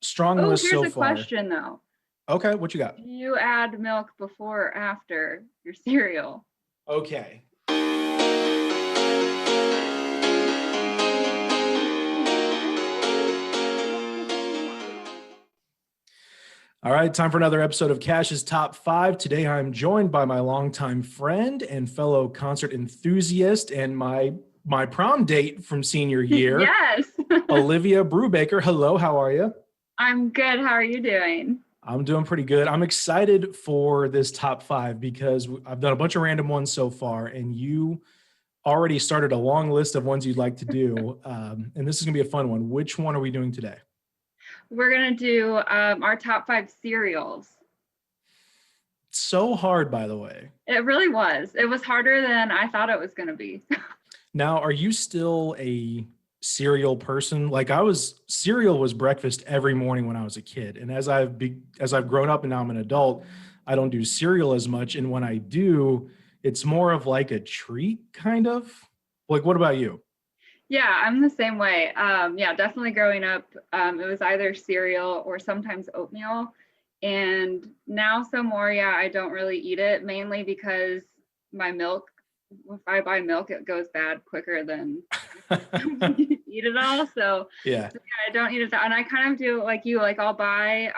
strong Oh, list here's so a far. question though. Okay, what you got? Do you add milk before or after your cereal? Okay. All right, time for another episode of Cash's Top 5. Today I'm joined by my longtime friend and fellow concert enthusiast and my prom date from senior year, Yes. Olivia Brubaker. Hello, how are you? I'm good. How are you doing? I'm doing pretty good. I'm excited for this top 5 because I've done a bunch of random ones so far, and you already started a long list of ones you'd like to do. And this is going to be a fun one. Which one are we doing today? We're going to do our top 5 cereals. So hard, by the way. It really was. It was harder than I thought it was going to be. Now, are you still a cereal person? Like cereal was breakfast every morning when I was a kid. And as I've grown up and now I'm an adult, I don't do cereal as much. And when I do, it's more of like a treat kind of. Like, what about you? Yeah, I'm the same way. Yeah, definitely growing up, it was either cereal or sometimes oatmeal. And now some more, yeah, I don't really eat it mainly because my milk, if I buy milk, it goes bad quicker than eat it all. Yeah. Yeah, I don't eat it. And I kind of do like you, like I'll buy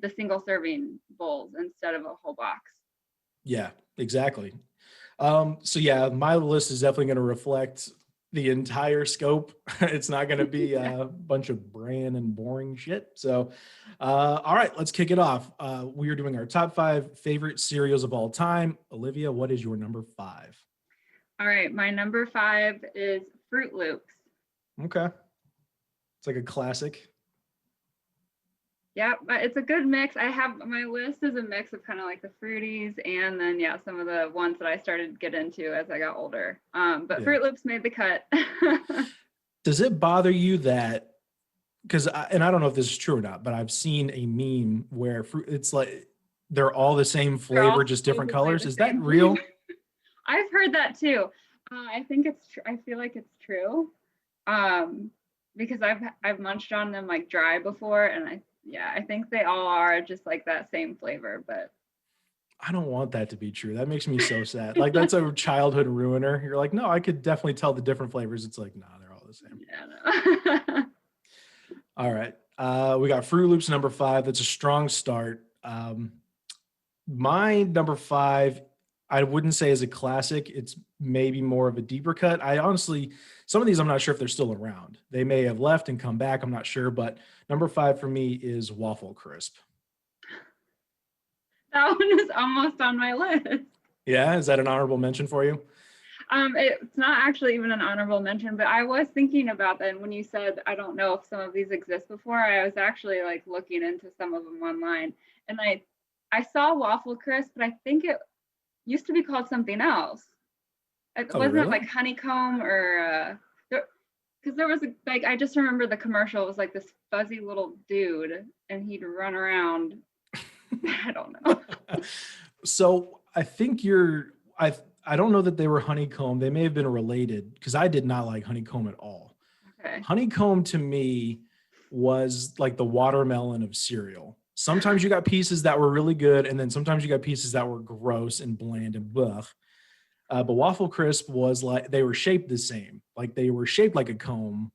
the single serving bowls instead of a whole box. Yeah, exactly. So yeah, my list is definitely going to reflect the entire scope. It's not going to be a bunch of bland and boring shit. So, all right, let's kick it off. We are doing our top 5 favorite cereals of all time. Olivia, what is your number 5? All right, my number 5 is Fruit Loops. Okay. It's like a classic. Yeah, but it's a good mix. I have my list is a mix of kind of like the fruities and then yeah, some of the ones that I started to get into as I got older. But Yeah. Fruit Loops made the cut. Does it bother you that and I don't know if this is true or not, but I've seen a meme where it's like they're all the same They're all flavor, just different supposedly colors. the Is that same flavor. real? I've heard that too. I think it's true. I feel like it's true. Um, because I've munched on them like dry before, and I think they all are just like that same flavor. But I don't want that to be true. That makes me so sad. Like that's a childhood ruiner. You're like, no, I could definitely tell the different flavors. It's like, nah, they're all the same. yeah, no. All right. We got Fruit Loops number 5. That's a strong start. My number 5, I wouldn't say is a classic. It's maybe more of a deeper cut. I honestly, some of these I'm not sure if they're still around. They may have left and come back. I'm not sure. But number 5 for me is Waffle Crisp. That one is almost on my list. Yeah, is that an honorable mention for you? It's not actually even an honorable mention, but I was thinking about that. And when you said, I don't know if some of these exist before, I was actually like looking into some of them online. And I saw Waffle Crisp, but I think it used to be called something else. Oh, Wasn't it really? like honeycomb or because there was like I just remember the commercial. It was like this fuzzy little dude, and he'd run around. I don't know. So I think I don't know that they were honeycomb. They may have been related because I did not like honeycomb at all. Okay. Honeycomb to me was like the watermelon of cereal. Sometimes you got pieces that were really good, and then sometimes you got pieces that were gross and bland and blech. But Waffle Crisp was like they were shaped the same. Like they were shaped like a comb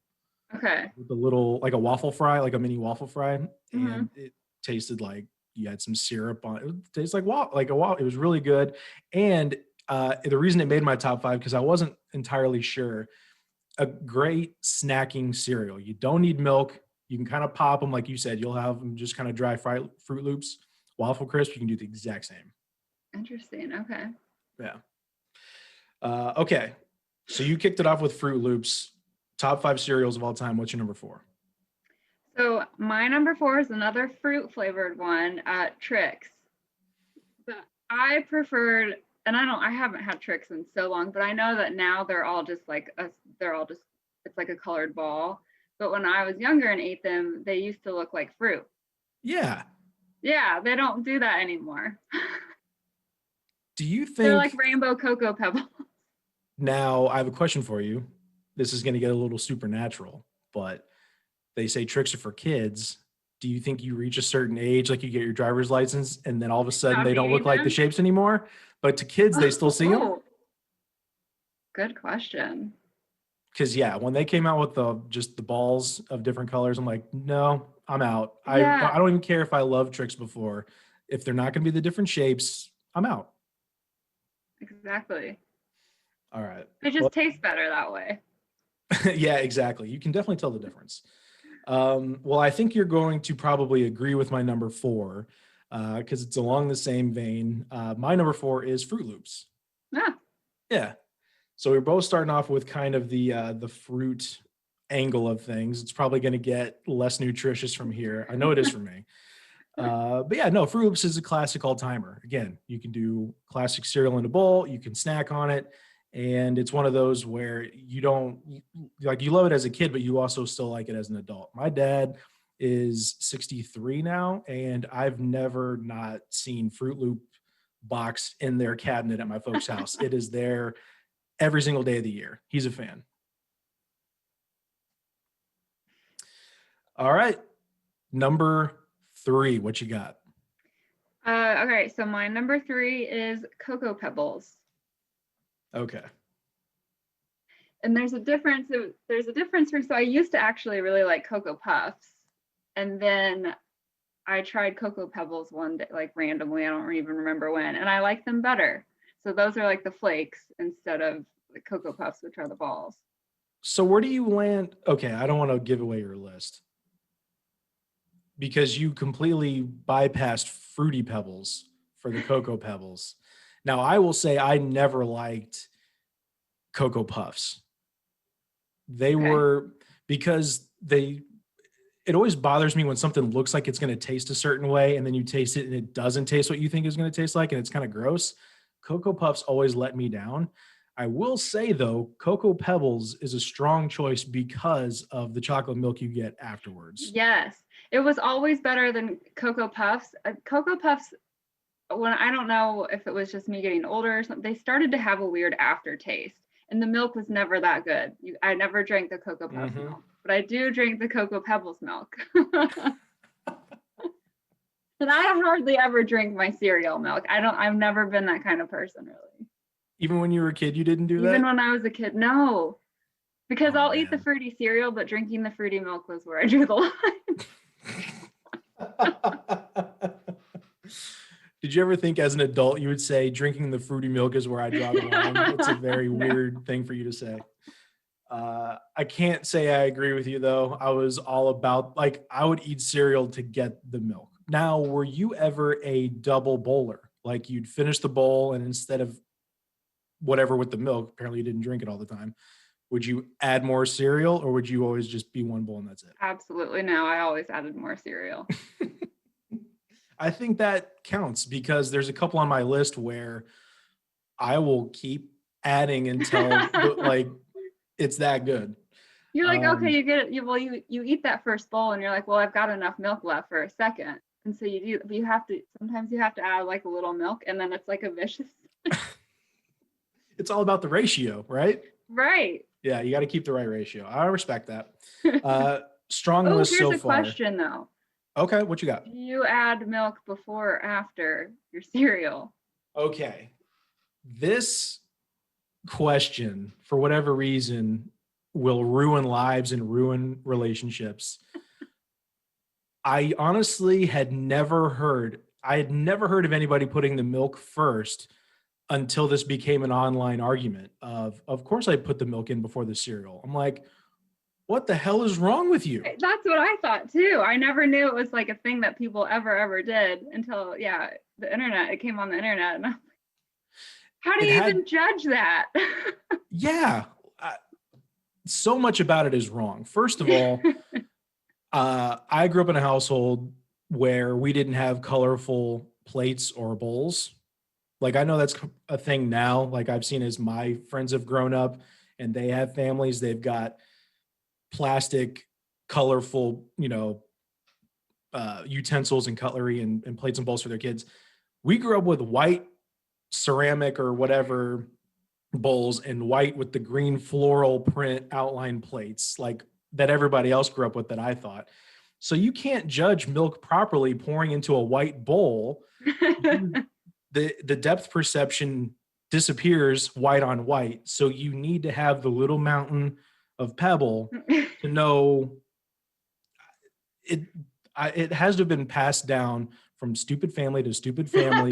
Okay. with a little like a waffle fry, like a mini waffle fry, Mm-hmm. and it tasted like you had some syrup on it. It tastes like like a waffle. It was really good. And the reason it made my top 5 because I wasn't entirely sure. A great snacking cereal. You don't need milk. You can kind of pop them, like you said. You'll have them just kind of dry Fruit Loops, Waffle Crisp. You can do the exact same. Interesting. Okay. Yeah. Okay. So you kicked it off with Fruit Loops. Top 5 cereals of all time. What's your number 4? So my number 4 is another fruit flavored one, Trix. But I preferred, and I haven't had Trix in so long, but I know that now they're all just it's like a colored ball. But when I was younger and ate them, they used to look like fruit. Yeah. Yeah, they don't do that anymore. Do you They're like think rainbow cocoa pebbles. now I have a question for you. This is going to get a little supernatural, but they say tricks are for kids. do you think you reach a certain age, like you get your driver's license, and then all of a sudden Stop they don't look eating like the them? shapes anymore? But to kids, they still see them? Oh, good question. Because yeah, when they came out with the balls of different colors, I'm like, no, I'm out. I Yeah, don't even care if I love tricks before. If they're not going to be the different shapes, I'm out. exactly. All right. It Well, just tastes better that way. yeah, exactly. You can definitely tell the difference. Well, I think you're going to probably agree with my number four because it's along the same vein. My number four is Fruit Loops. Yeah. Yeah. So we're both starting off with kind of the fruit angle of things. It's probably going to get less nutritious from here. I know it is for me. But yeah, no, Fruit Loops is a classic all timer. Again, you can do classic cereal in a bowl, you can snack on it. And it's one of those where you don't like, you love it as a kid, but you also still like it as an adult. My dad is 63 now, and I've never not seen Fruit Loop box in their cabinet at my folks' house. It is there every single day of the year. He's a fan. All right. Number three, what you got? Okay, so my number three is Cocoa Pebbles. Okay. And there's a difference. There's a difference for, so I used to actually really like Cocoa Puffs. And then I tried Cocoa Pebbles one day, like randomly, I don't even remember when, and I like them better. So those are like the flakes instead of the Cocoa Puffs, which are the balls. So where do you land? Okay, I don't want to give away your list because you completely bypassed Fruity Pebbles for the Cocoa Pebbles. Now, I will say I never liked Cocoa Puffs. They Okay. were because it always bothers me when something looks like it's going to taste a certain way and then you taste it and it doesn't taste what you think it's going to taste like and it's kind of gross. Cocoa Puffs always let me down. I will say though, Cocoa Pebbles is a strong choice because of the chocolate milk you get afterwards. Yes, it was always better than Cocoa Puffs. Cocoa Puffs, when I don't know if it was just me getting older or something, they started to have a weird aftertaste, and the milk was never that good. I never drank the Cocoa Puffs Mm-hmm. milk, but I do drink the Cocoa Pebbles milk. And I hardly ever drink my cereal milk. I've never been that kind of person really. Even when you were a kid, you didn't do Even that? when I was a kid, no. Because Oh, I'll eat the man. fruity cereal, but drinking the fruity milk was where I drew the line. Did you ever think as an adult you would say drinking the fruity milk is where I draw the line? That's a very No. weird thing for you to say. I can't say I agree with you though. I was all about like I would eat cereal to get the milk. Now, were you ever a double bowler? Like you'd finish the bowl and instead of whatever with the milk, apparently you didn't drink it all the time. Would you add more cereal or would you always just be one bowl and that's it? Absolutely no. I always added more cereal. I think that counts because there's a couple on my list where I will keep adding until like it's that good. You're like, okay, Um, you get it. You eat that first bowl, and you're like, well, I've got enough milk left for a second, and so you do. But you have to. Sometimes you have to add like a little milk, and then it's like a vicious. it's all about the ratio, right? Right. Yeah, you got to keep the right ratio. I respect that. Strong Oh, list here's so a far. question though. Okay, what you got? Do you add milk before or after your cereal? Okay, this question, for whatever reason, will ruin lives and ruin relationships. I had never heard of anybody putting the milk first until this became an online argument of course I put the milk in before the cereal. I'm like, what the hell is wrong with you? That's what I thought too. I never knew it was like a thing that people ever did until the internet. It came on the internet, and I'm like, how do It you had, even judge that? yeah, so much about it is wrong. First of all, I grew up in a household where we didn't have colorful plates or bowls. Like I know that's a thing now. Like I've seen as my friends have grown up and they have families, they've got plastic, colorful, utensils and cutlery and plates and bowls for their kids. We grew up with white ceramic or whatever bowls and white with the green floral print outline plates, like that everybody else grew up with that I thought. So you can't judge milk properly pouring into a white bowl. The depth perception disappears white on white. So you need to have the little mountain of pebble to know it. It has to have been passed down from stupid family to stupid family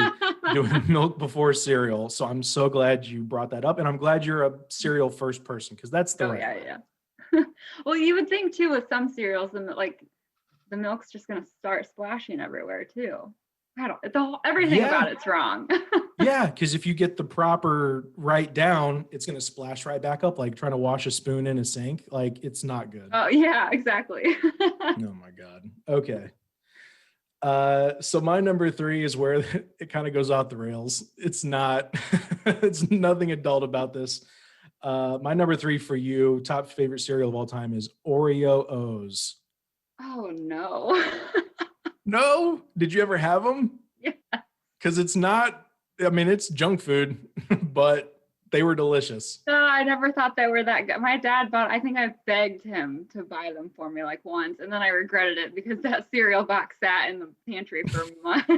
doing milk before cereal. So I'm so glad you brought that up, and I'm glad you're a cereal first person, because that's the Oh right yeah, way. yeah. Well, you would think too with some cereals, and like the milk's just gonna start splashing everywhere too. I don't. Everything Yeah, about it's wrong. yeah, because if you get the proper right down, it's going to splash right back up, like trying to wash a spoon in a sink. Like, it's not good. Oh yeah, exactly. Oh my God. Okay. So my number three is where it kind of goes off the rails. It's not, it's nothing adult about this. My number three for you, top favorite cereal of all time, is Oreo O's. Oh no. No, did you ever have them? Yeah. Because it's not, I mean, it's junk food, but they were delicious. No, I never thought they were that good. My dad bought, I think I begged him to buy them for me like once, and then I regretted it because that cereal box sat in the pantry for months.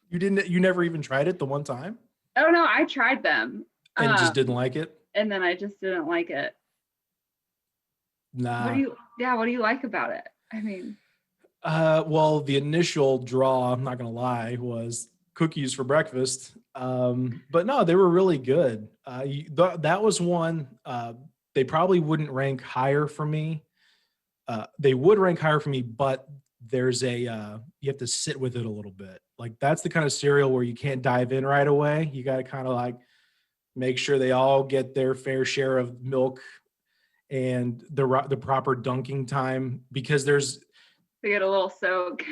You never even tried it the one time Oh no, I tried them. and just Um, didn't like it? and then I just didn't like it. Nah. What do you like about it? I mean, Well, the initial draw, I'm not gonna lie, was cookies for breakfast. But no, they were really good. That was one. They probably wouldn't rank higher for me. They would rank higher for me, but there's a you have to sit with it a little bit. Like, that's the kind of cereal where you can't dive in right away. You got to kind of like make sure they all get their fair share of milk and the proper dunking time, because there's to get a little soak.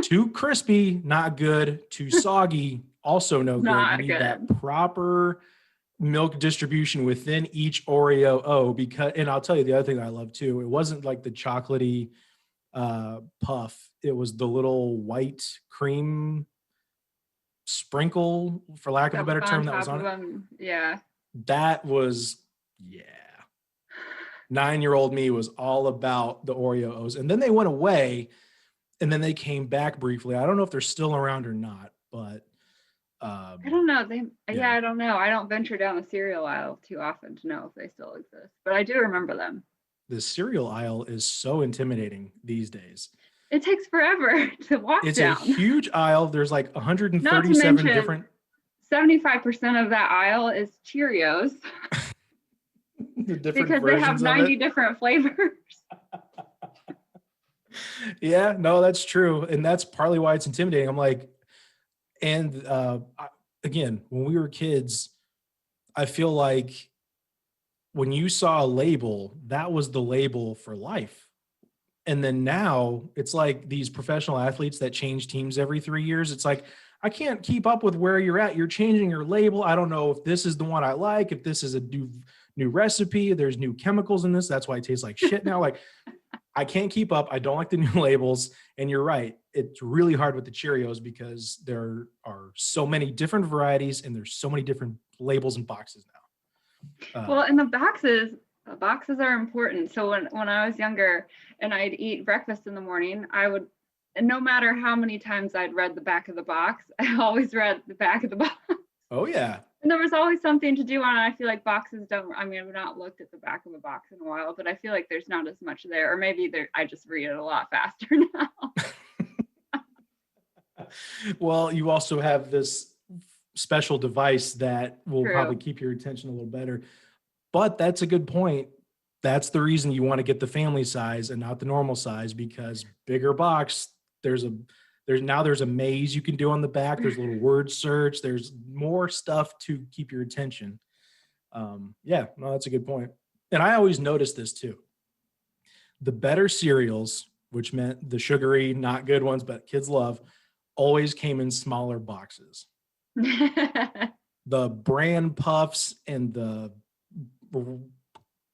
too crispy, not good. Too soggy, also no good. You Not need that good. proper milk distribution within each Oreo O. Because, and I'll tell you the other thing that I love too, it wasn't like the chocolatey puff. It was the little white cream sprinkle, for lack of a That was better on term, that was top on of it. them. Yeah. That was, yeah. 9-year-old me was all about the Oreo O's. And then they went away, and then they came back briefly. I don't know if they're still around or not, but I don't know. yeah, Yeah, I don't know. I don't venture down the cereal aisle too often to know if they still exist, but I do remember them. the cereal aisle is so intimidating these days. It takes forever to walk It's a down. huge aisle. There's like Not to 137 mention, different 75% of that aisle is Cheerios the different because they have versions of 90 it. different flavors. Yeah, no, that's true. And that's partly why it's intimidating. I'm like, and again, when we were kids, I feel like when you saw a label, that was the label for life. And then now it's like these professional athletes that change teams every 3 years. It's like, I can't keep up with where you're at. You're changing your label. I don't know if this is the one I like, if this is a new recipe, there's new chemicals in this. That's why it tastes like shit now. Like, I can't keep up. I don't like the new labels. And you're right. It's really hard with the Cheerios because there are so many different varieties and there's so many different labels and boxes now. Well, and the boxes are important. So when I was younger and I'd eat breakfast in the morning, I would, and no matter how many times I'd read the back of the box, I always read the back of the box. Oh yeah. And there was always something to do on it. I feel like boxes don't, I mean, I've not looked at the back of a box in a while, but I feel like there's not as much there. Or maybe I just read it a lot faster now. Well, you also have this special device that will probably True. keep your attention a little better. But that's a good point. That's the reason you want to get the family size and not the normal size, because bigger box, there's a maze you can do on the back. There's a little word search. There's more stuff to keep your attention. Yeah, no, that's a good point. And I always noticed this too. The better cereals, which meant the sugary, not good ones, but kids love, always came in smaller boxes. The bran puffs and the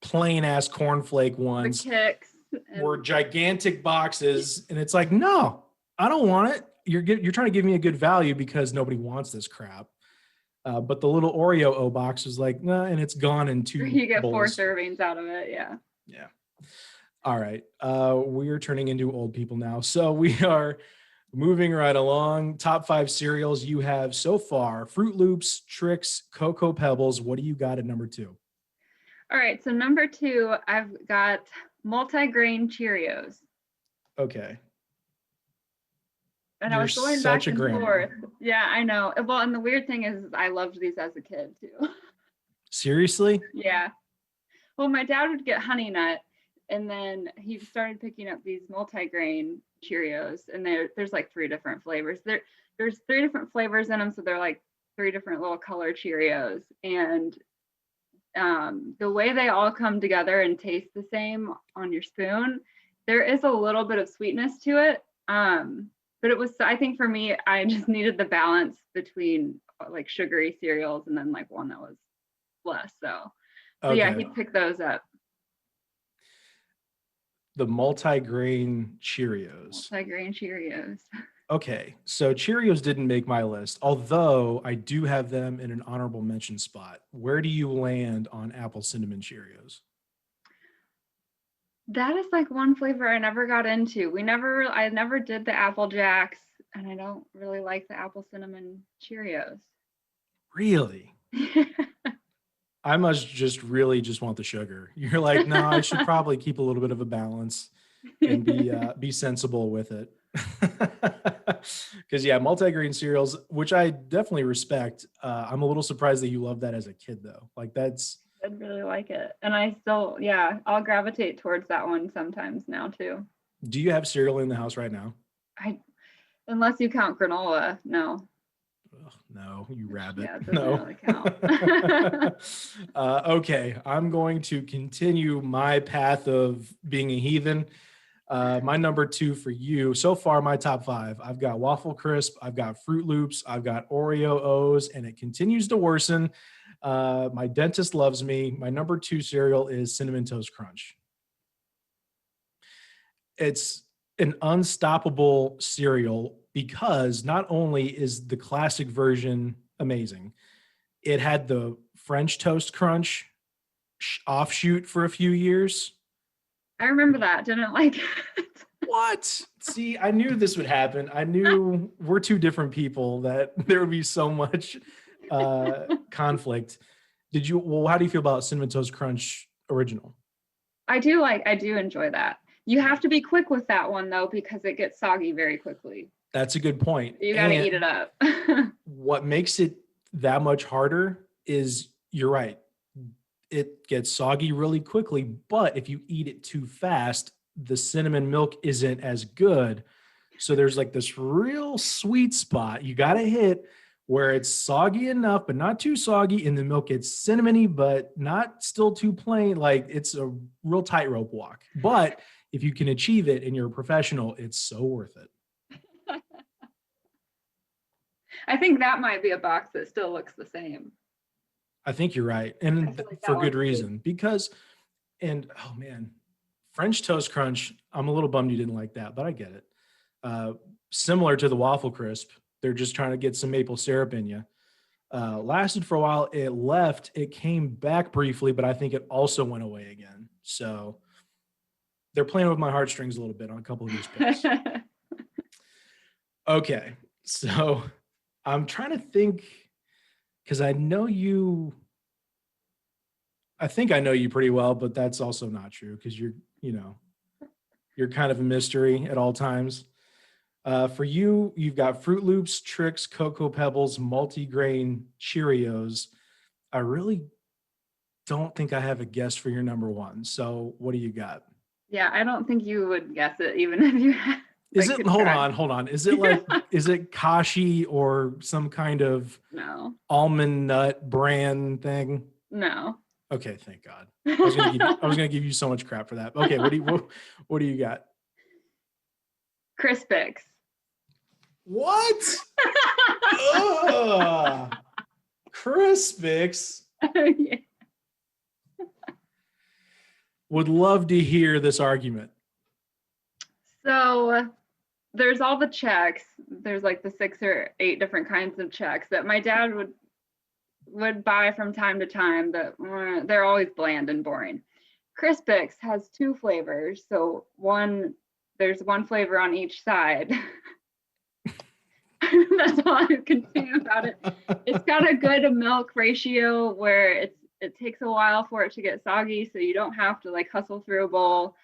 plain ass cornflake The ones kicks. were gigantic boxes, and it's like, no, I don't want it. You're trying to give me a good value because nobody wants this crap. But the little Oreo O box was like, nah, and it's gone in two You get 4 bowls. servings out of it. Yeah. Yeah. All right. We are turning into old people now. So we are moving right along. Top 5 cereals you have so far: Fruit Loops, Trix, Cocoa Pebbles. What do you got at number 2? All right, so number 2, I've got multigrain Cheerios. Okay. And I You're was going such back a and grandma. forth. Yeah, I know. Well, and the weird thing is I loved these as a kid too. Seriously? Yeah. Well, my dad would get Honey Nut, and then he started picking up these multigrain Cheerios, and there's like 3 different flavors. There's 3 different flavors in them, so they're like 3 different little color Cheerios, and the way they all come together and taste the same on your spoon, there is a little bit of sweetness to it. But it was, I think for me, I just needed the balance between like sugary cereals and then like one that was less. So yeah, Okay. he picked those up. The multi-grain Cheerios. Multigrain Cheerios. Okay, so Cheerios didn't make my list, although I do have them in an honorable mention spot. Where do you land on apple cinnamon Cheerios? That is like one flavor I never got into. I never did the Apple Jacks, and I don't really like the apple cinnamon Cheerios. Really? I must just really just want the sugar. You're like, no, I should probably keep a little bit of a balance and be sensible with it. Because yeah, multigrain cereals, which I definitely respect. I'm a little surprised that you love that as a kid, though. Like that's. I'd really like it. And I still, yeah, I'll gravitate towards that one sometimes now too. Do you have cereal in the house right now? I Unless you count granola, no. Ugh, no, you rabbit. Yeah, it doesn't No. really count. Okay, I'm going to continue my path of being a heathen. My number 2 for you. So far, my top 5. I've got Waffle Crisp, I've got Fruit Loops, I've got Oreo O's, and it continues to worsen. My dentist loves me. My number 2 cereal is Cinnamon Toast Crunch. It's an unstoppable cereal because not only is the classic version amazing, it had the French Toast Crunch offshoot for a few years. I remember that. Didn't like it. What? See, I knew this would happen. I knew we're two different people, that there would be so much conflict. Well, how do you feel about Cinnamon Toast Crunch original? I do enjoy that. You have to be quick with that one though, because it gets soggy very quickly. That's a good point. You got to eat it up. What makes it that much harder is, you're right, it gets soggy really quickly, but if you eat it too fast, the cinnamon milk isn't as good. So there's like this real sweet spot you got to hit where it's soggy enough, but not too soggy, and the milk gets cinnamony, but not still too plain. Like it's a real tightrope walk. But if you can achieve it and you're a professional, it's so worth it. I think that might be a box that still looks the same. I think you're right. I And feel like for that good one's reason, because, and oh man, French Toast Crunch, I'm a little bummed you didn't like that, but I get it. Similar to the Waffle Crisp, they're just trying to get some maple syrup in you. Lasted for a while, it left, it came back briefly, but I think it also went away again. So they're playing with my heartstrings a little bit on a couple of these picks. Okay, so I'm trying to think, because I think I know you pretty well, but that's also not true because you're kind of a mystery at all times. For you, you've got Fruit Loops, Trix, Cocoa Pebbles, multigrain Cheerios. I really don't think I have a guess for your number 1. So what do you got? Yeah, I don't think you would guess it even if you had. Is it, hold on. Is it like, is it Kashi or some kind of No. almond nut brand thing? No. Okay, thank God. I was gonna give you so much crap for that. Okay, what do you got? Crispix. What? Ugh. Crispix. Yeah. Would love to hear this argument. So there's all the checks. There's like the 6 or 8 different kinds of checks that my dad would buy from time to time, but they're always bland and boring. Crispix has two flavors. So there's one flavor on each side. That's all I can say about it. It's got a good milk ratio where it takes a while for it to get soggy, so you don't have to like hustle through a bowl.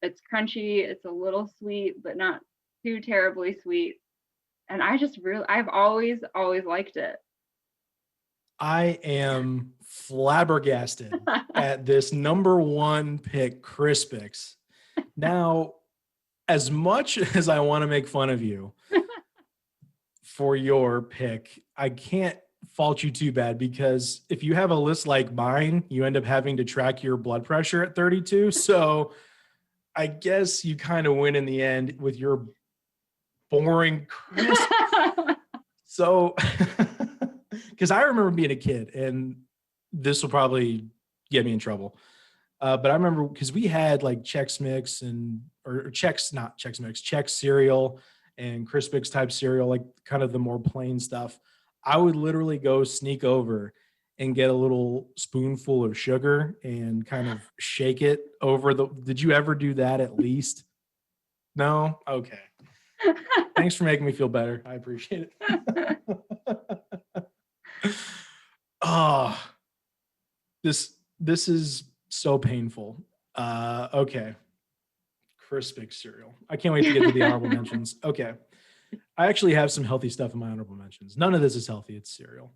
It's crunchy, it's a little sweet, but not too terribly sweet. And I've always liked it. I am flabbergasted at this number one pick, Crispix. Now, as much as I want to make fun of you for your pick, I can't fault you too bad, because if you have a list like mine, you end up having to track your blood pressure at 32. So I guess you kind of win in the end with your boring crisp. So, because I remember being a kid, and this will probably get me in trouble. But I remember because we had like Chex Mix or Chex, not Chex Mix, Chex cereal and Crispix type cereal, like kind of the more plain stuff. I would literally go sneak over and get a little spoonful of sugar and kind of shake it over the. Did you ever do that at least? No? Okay. Thanks for making me feel better. I appreciate it. Oh, this is so painful. Okay. Crispix cereal. I can't wait to get to the honorable mentions. Okay. I actually have some healthy stuff in my honorable mentions. None of this is healthy. It's cereal.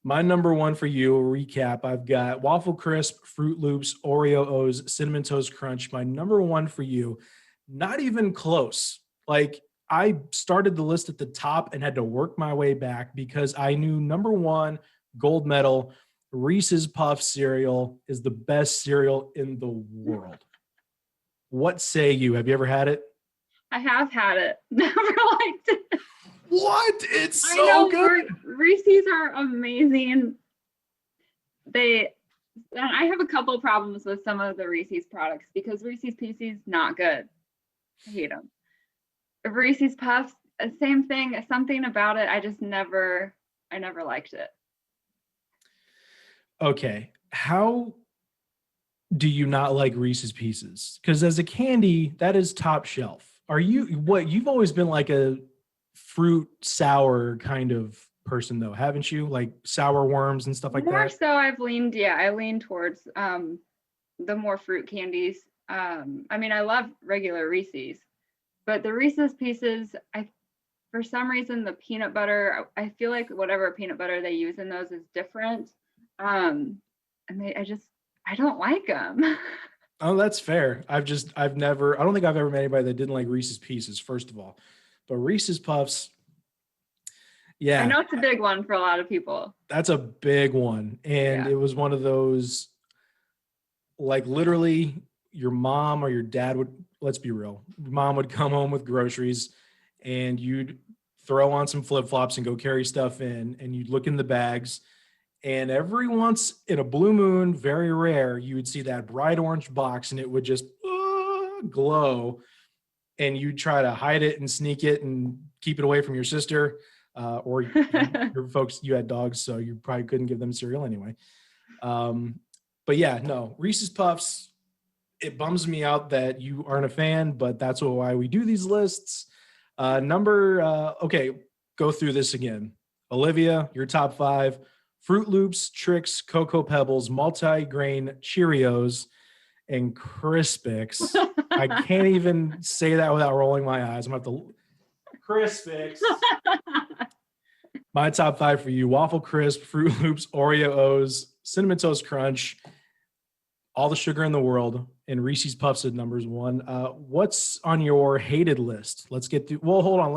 My number one for you, recap, I've got Waffle Crisp, Fruit Loops, Oreo O's, Cinnamon Toast Crunch. My number one for you, not even close. Like, I started the list at the top and had to work my way back because I knew number one, gold medal, Reese's Puff cereal is the best cereal in the world. What say you? Have you ever had it? I have had it. Never liked it. What? It's so good. Reese's are amazing. And I have a couple problems with some of the Reese's products because Reese's Pieces not good. I hate them. Reese's Puffs, same thing. Something about it, I never liked it. Okay, how do you not like Reese's Pieces? Because as a candy, that is top shelf. You've always been like a fruit sour kind of person though, haven't you? Like sour worms and stuff like that? More so I lean towards the more fruit candies. I mean, I love regular Reese's, but the Reese's Pieces, for some reason, the peanut butter, I feel like whatever peanut butter they use in those is different. And I don't like them. Oh, that's fair. I don't think I've ever met anybody that didn't like Reese's Pieces, first of all. But Reese's Puffs, yeah. I know it's a big one for a lot of people. That's a big one. And It was one of those, like, literally your mom or your dad let's be real, your mom would come home with groceries and you'd throw on some flip-flops and go carry stuff in, and you'd look in the bags. And every once in a blue moon, very rare, you would see that bright orange box and it would just glow. And you'd try to hide it and sneak it and keep it away from your sister. Or your folks, you had dogs, so you probably couldn't give them cereal anyway. But yeah, no, Reese's Puffs, it bums me out that you aren't a fan, but that's why we do these lists. Okay, go through this again. Olivia, your top 5. Fruit Loops, Trix, Cocoa Pebbles, multi-grain Cheerios, and Crispix. I can't even say that without rolling my eyes. I'm going to have to... Crispix. My top 5 for you: Waffle Crisp, Fruit Loops, Oreo O's, Cinnamon Toast Crunch, all the sugar in the world, and Reese's Puffs at numbers 1. What's on your hated list? Let's get through... Well, hold on.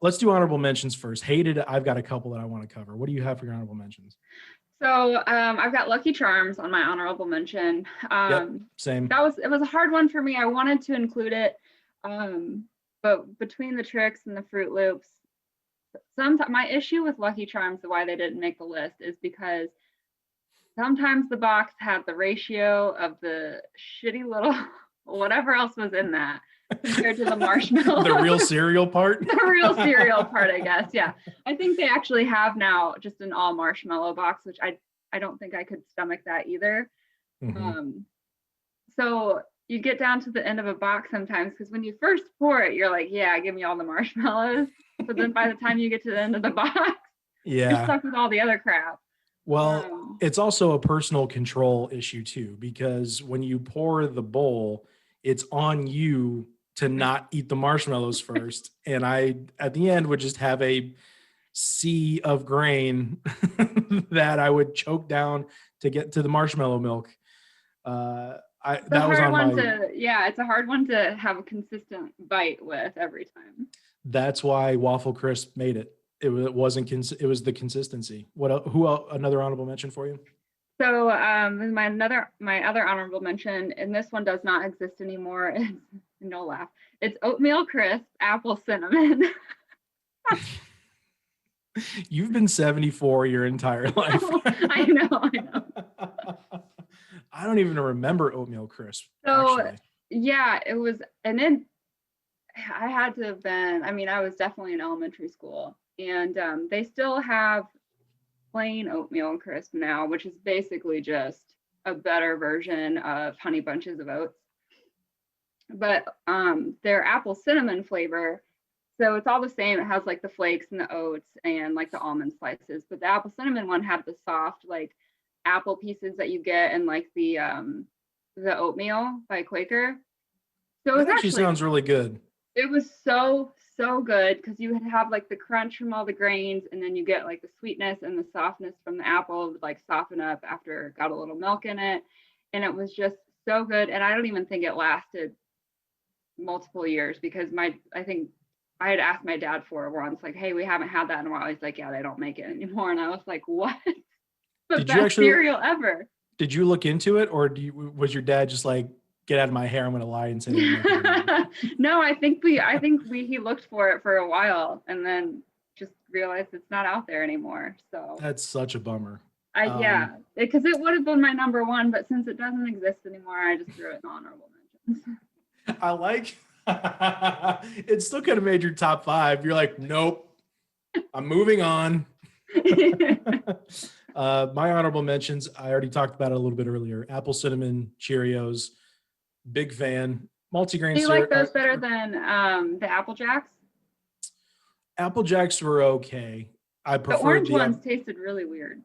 Let's do honorable mentions first. Hated, I've got a couple that I want to cover. What do you have for your honorable mentions? So I've got Lucky Charms on my honorable mention. Yep, same. It was a hard one for me. I wanted to include it, but between the Trix and the Fruit Loops, my issue with Lucky Charms, why they didn't make the list, is because sometimes the box had the ratio of the shitty little whatever else was in that compared to the marshmallow. The real cereal part? The real cereal part, I guess. Yeah. I think they actually have now just an all marshmallow box, which I don't think I could stomach that either. Hmm. So you get down to the end of a box sometimes because when you first pour it, you're like, yeah, give me all the marshmallows. But then by the time you get to the end of the box, you're Yeah. stuck with all the other crap. Well, Um, it's also a personal control issue too, because when you pour the bowl, it's on you to not eat the marshmallows first. And I, at the end, would just have a sea of grain that I would choke down to get to the marshmallow milk. it's a That was hard on one my. to, yeah, it's a hard one to have a consistent bite with every time. That's why Waffle Crisp made it. It wasn't. It was the consistency. Who else, another honorable mention for you? So my other honorable mention, and this one does not exist anymore. It's, no laugh. It's oatmeal crisp, apple cinnamon. You've been 74 your entire life. I know, I know. I don't even remember oatmeal crisp, So actually. yeah, it was, and then I had to have been, I mean, I was definitely in elementary school, and they still have plain oatmeal crisp now, which is basically just a better version of Honey Bunches of Oats. But their apple cinnamon flavor, so it's all the same. It has like the flakes and the oats and like the almond slices, but the apple cinnamon one had the soft like apple pieces that you get in like the oatmeal by Quaker. So it was That actually actually, sounds really good. it was so good because you would have like the crunch from all the grains, and then you get like the sweetness and the softness from the apple would like soften up after it got a little milk in it, and it was just so good. And I don't even think it lasted multiple years because I think I had asked my dad for it once, like, hey, we haven't had that in a while. He's like, yeah, they don't make it anymore. And I was like, what? The Did you best actually cereal ever. did you look into it, or was your dad just like, get out of my hair, I'm gonna lie and say they don't make it anymore? No, I think he looked for it for a while and then just realized it's not out there anymore. So That's such a bummer. yeah, because it would have been my number one, but since it doesn't exist anymore, I just threw it in honorable mentions. I like it still could have made your top five. You're like, nope, I'm moving on. My honorable mentions, I already talked about it a little bit earlier. Apple cinnamon Cheerios, big fan. Multigrain Do you like syrup. those better than the Apple Jacks? Apple Jacks were okay. I The preferred orange the. ones tasted really weird.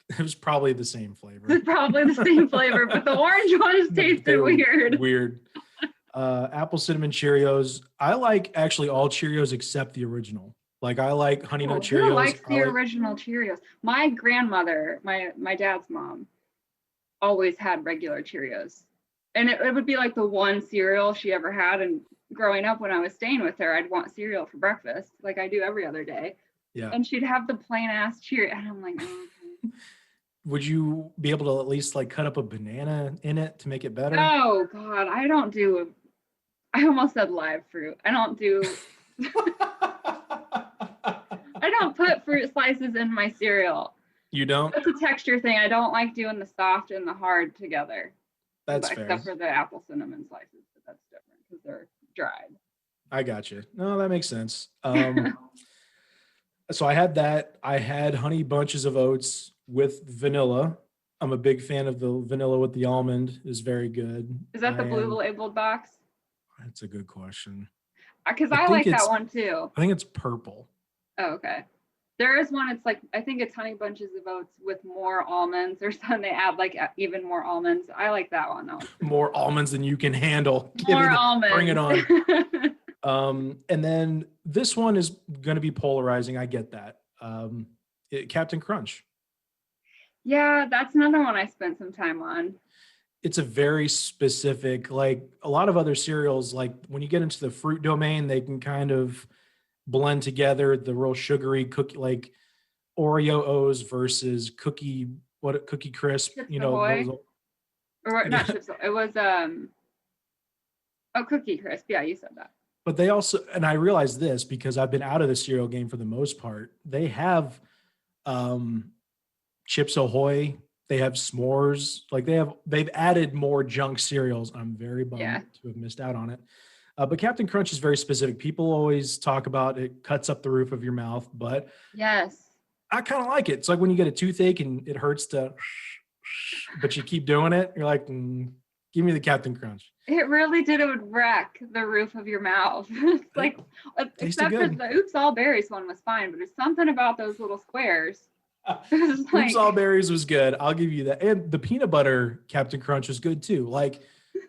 It was probably the same flavor. It's probably the same flavor, but the orange ones They tasted were weird. weird. Apple cinnamon Cheerios. I like actually all Cheerios except the original. Like I like Honey Nut Oh, who Cheerios. likes I the like. original Cheerios? My grandmother, my dad's mom, always had regular Cheerios. And it would be like the one cereal she ever had. And growing up, when I was staying with her, I'd want cereal for breakfast, like I do every other day. Yeah. And she'd have the plain ass Cheerio. And I'm like, oh, okay. Would you be able to at least like cut up a banana in it to make it better? Oh, God, I almost said live fruit. I don't put fruit slices in my cereal. You don't? It's a texture thing. I don't like doing the soft and the hard together. That's fair. Except for the apple cinnamon slices, but that's different because they're dried. I got you. No, that makes sense. So I had that. I had honey bunches of oats with vanilla. I'm a big fan of the vanilla with the almond is very good. Is that the blue labeled box? That's a good question. Because I I think like that it's one too. I think it's purple. Oh, okay. There is one. It's like I think it's honey bunches of oats with more almonds, or something. They add like even more almonds. I like that one though. More almonds than you can handle. More almonds. Bring it on. And then this one is going to be polarizing. I get that. Captain Crunch. Yeah, that's another one I spent some time on. It's a very specific, like a lot of other cereals, like when you get into the fruit domain, they can kind of blend together the real sugary cookie, like Oreo O's versus cookie crisp, Chips you know, Ahoy, those, or not yeah. Chips. It was Cookie Crisp. Yeah, you said that. But they also, and I realize this because I've been out of the cereal game for the most part. They have Chips Ahoy. They have s'mores. Like they've added more junk cereals. I'm very bummed to have missed out on it. But Captain Crunch is very specific. People always talk about it cuts up the roof of your mouth, but yes, I kind of like it. It's like when you get a toothache and it hurts to but you keep doing it. You're like, give me the Captain Crunch. It really did. It would wreck the roof of your mouth. It's like, Tasted except for good. the Oops All Berries one was fine, but there's something about those little squares. It was Oops All like, Berries was good. I'll give you that. And the peanut butter Captain Crunch was good too. Like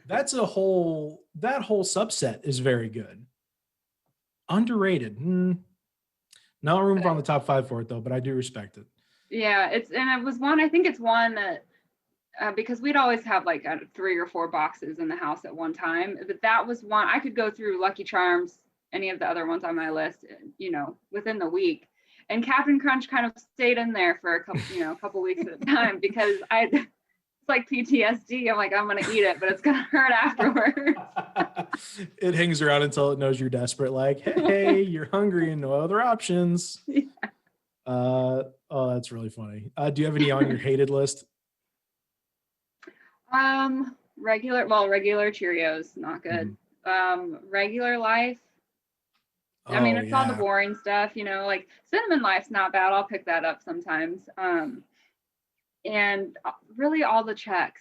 that whole subset is very good. Underrated. No room on the top 5 for it though, but I do respect it. yeah, and it was one, I think it's one that, because we'd always have like 3 or 4 boxes in the house at one time, but that was one I could go through Lucky Charms, any of the other ones on my list, within the week. And Captain Crunch kind of stayed in there for a couple weeks at a time because it's like PTSD. I'm like, I'm gonna eat it, but it's gonna hurt afterwards. It hangs around until it knows you're desperate. Like, hey, you're hungry and no other options. Yeah. Oh, that's really funny. Do you have any on your hated list? Regular Cheerios, not good. Regular Life. I mean, Oh it's all the yeah. boring stuff, like Cinnamon Life's not bad. I'll pick that up sometimes. And really all the Chex.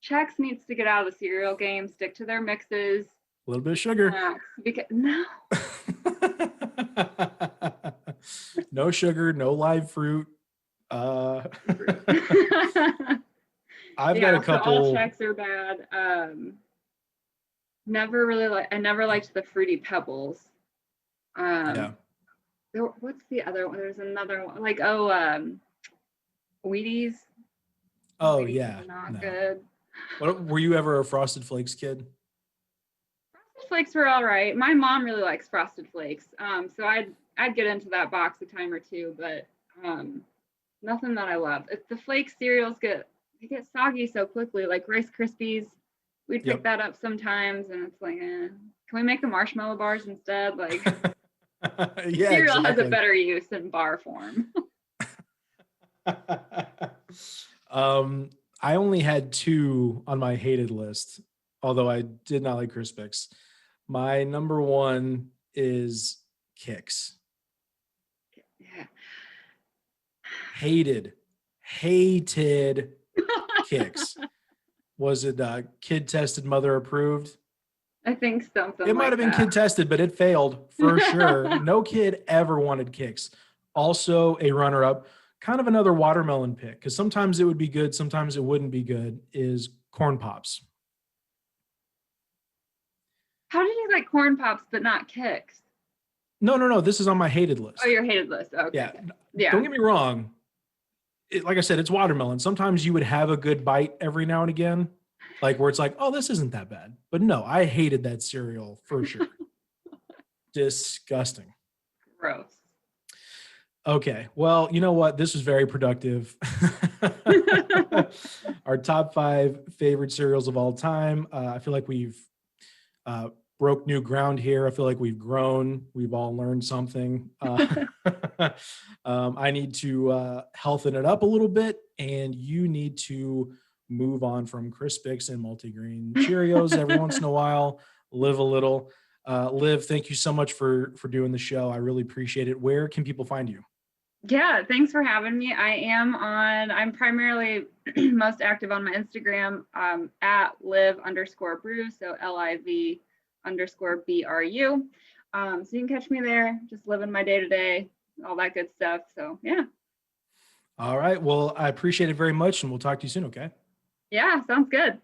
Chex needs to get out of the cereal game, stick to their mixes. A little bit of sugar. Because no. No sugar, no live fruit. I've got a couple. So all Chex are bad. I never liked the Fruity Pebbles. Yeah. What's the other one? There's another one like Wheaties. Oh Wheaties yeah. not good. Were you ever a Frosted Flakes kid? Frosted Flakes were all right. My mom really likes Frosted Flakes. So I'd get into that box a time or two, but nothing that I love. If the flake cereals get soggy so quickly, like Rice Krispies, we'd pick that up sometimes, and it's like, can we make the marshmallow bars instead? Like, yeah, cereal has a better use in bar form. I only had 2 on my hated list, although I did not like Crispix. My number 1 is Kix. Yeah. Hated Kix. Was it kid tested, mother approved? I think something. It might have been kid tested, but it failed for sure. No kid ever wanted Kix. Also, a runner up, kind of another watermelon pick, because sometimes it would be good, sometimes it wouldn't be good, is Corn Pops. How did you like Corn Pops but not Kix? No. This is on my hated list. Oh, your hated list. Okay. Yeah. Don't get me wrong. Like I said, it's watermelon. Sometimes you would have a good bite every now and again, like where it's like, oh, this isn't that bad. But no, I hated that cereal for sure. Disgusting. Gross. Okay. Well, you know what? This was very productive. Our top 5 favorite cereals of all time. I feel like we've broke new ground here. I feel like we've grown. We've all learned something. I need to healthen it up a little bit, and you need to move on from Crispix and multigrain Cheerios every once in a while. Live a little. Liv, thank you so much for doing the show. I really appreciate it. Where can people find you? Yeah, thanks for having me. I'm primarily most active on my Instagram at liv_brew, so LIV_BRU. So you can catch me there, just living my day-to-day, all that good stuff. So yeah. All right. Well, I appreciate it very much, and we'll talk to you soon, okay? Yeah, sounds good.